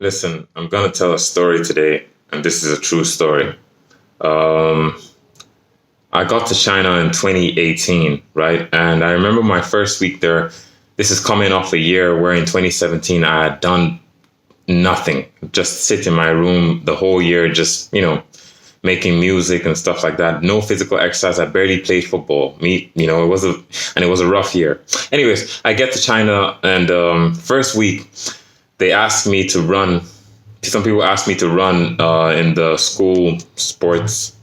Listen, I'm gonna tell a story today, and this is a true story. Um, I got to China in 2018, right? And I remember my first week there. This is coming off a year where in 2017 I had done nothing, just sit in my room the whole year, just making music and stuff like that. No physical exercise. I barely played football. It was a rough year. Anyways, I get to China, and first week they asked me to run. Some people asked me to run in the school sports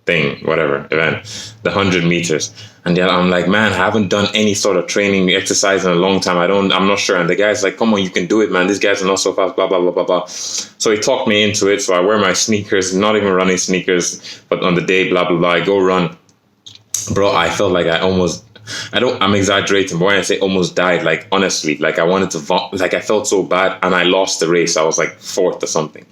thing, whatever event, the 100 meters. And then I'm like, man, I haven't done any sort of training, exercise in a long time. I'm not sure. And the guy's like, come on, you can do it, man. These guys are not so fast, blah, blah, blah, blah, blah. So he talked me into it. So I wear my sneakers, not even running sneakers, but on the day, blah, blah, blah, I go run. Bro, I felt like I'm exaggerating, but when I say almost died, like honestly, like I wanted to like I felt so bad, and I lost the race. I was like fourth or something.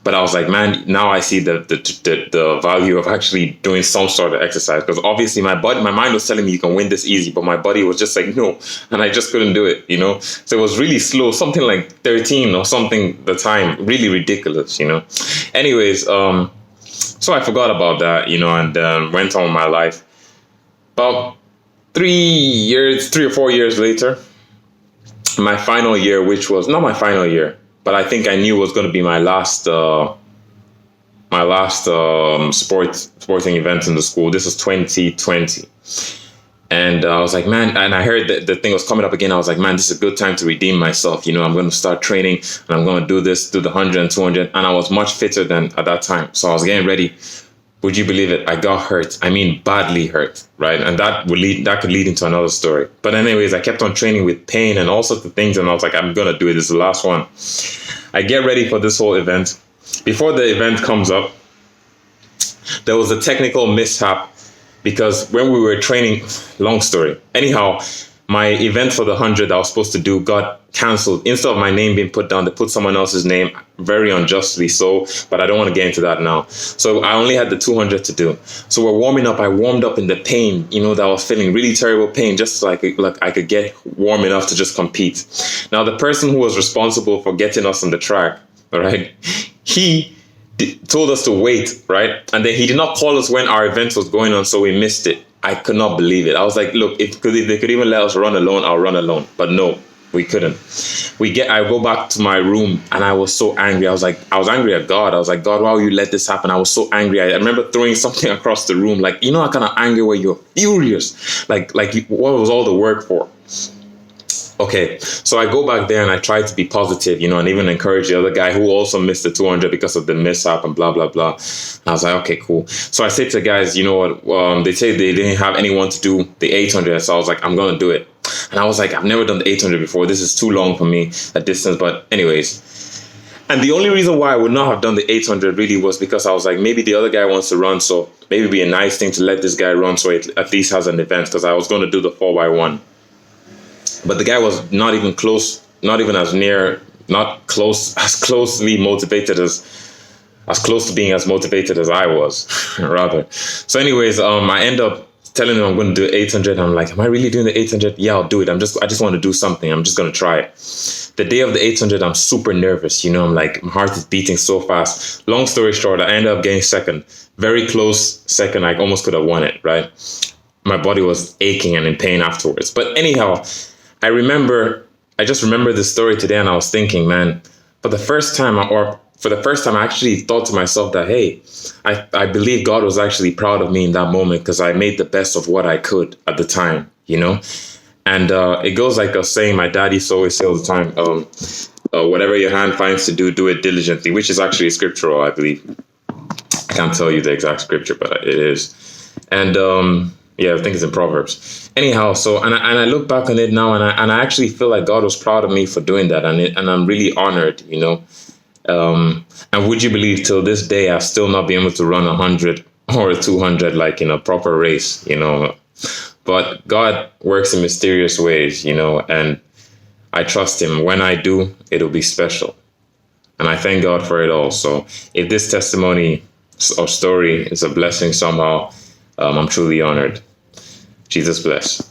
But I was like, man, now I see the value of actually doing some sort of exercise, because obviously my mind was telling me you can win this easy, but my body was just like no, and I just couldn't do it. So it was really slow, something like 13 or something the time, really ridiculous. Anyways, so I forgot about that, and went on with my life. About 3 or 4 years later, my final year, which was not my final year, but I think I knew was going to be my last sporting event in the school. This was 2020. And I was like, man, and I heard that the thing was coming up again. I was like, man, this is a good time to redeem myself. I'm going to start training, and I'm going to do the 100 and 200. And I was much fitter than at that time. So I was getting ready. Would you believe it? I got hurt. I mean, badly hurt, right? And that could lead into another story. But anyways, I kept on training with pain and all sorts of things. And I was like, I'm going to do it. This is the last one. I get ready for this whole event. Before the event comes up, there was a technical mishap, because when we were training, long story. Anyhow, my event for the 100 I was supposed to do got cancelled. Instead of my name being put down, they put someone else's name, very unjustly so, but I don't want to get into that now. So I only had the 200 to do. So we're warming up. I warmed up in the pain, that I was feeling, really terrible pain, just so I could get warm enough to just compete. Now, the person who was responsible for getting us on the track, all right, he told us to wait, right? And then he did not call us when our event was going on, so we missed it. I could not believe it. I was like, look, if they could even let us run alone, I'll run alone. But no, we couldn't. I go back to my room, and I was so angry. I was angry at God. I was like, God, why would you let this happen? I was so angry. I remember throwing something across the room, like, that kind of anger where you're furious. Like what was all the work for? Okay, so I go back there and I try to be positive, and even encourage the other guy who also missed the 200 because of the mishap and blah, blah, blah. And I was like, okay, cool. So I said to the guys, you know what, they say they didn't have anyone to do the 800. So I was like, I'm going to do it. And I was like, I've never done the 800 before. This is too long for me, a distance. But anyways, and the only reason why I would not have done the 800 really was because I was like, maybe the other guy wants to run. So maybe it'd be a nice thing to let this guy run so it at least has an event, because I was going to do the 4x1. But the guy was not even close, not even as near, not close, as closely motivated as close to being as motivated as I was, rather. So anyways, I end up telling him I'm going to do 800. I'm like, am I really doing the 800? Yeah, I'll do it. I just want to do something. I'm just going to try it. The day of the 800, I'm super nervous. I'm like, my heart is beating so fast. Long story short, I ended up getting second. Very close second. I almost could have won it, right? My body was aching and in pain afterwards. But anyhow, I just remember this story today, and I was thinking, man, for the first time I actually thought to myself that, hey, I believe God was actually proud of me in that moment, because I made the best of what I could at the time, And it goes like a saying my dad used to always say all the time, whatever your hand finds to do, do it diligently, which is actually scriptural, I believe. I can't tell you the exact scripture, but it is. And yeah, I think it's in Proverbs. Anyhow, so and I look back on it now, and I actually feel like God was proud of me for doing that, and I'm really honored, And would you believe, till this day, I've still not been able to run 100 or 200 like in a proper race, But God works in mysterious ways, and I trust Him. When I do, it'll be special, and I thank God for it all. So if this testimony or story is a blessing somehow, I'm truly honored. Jesus bless.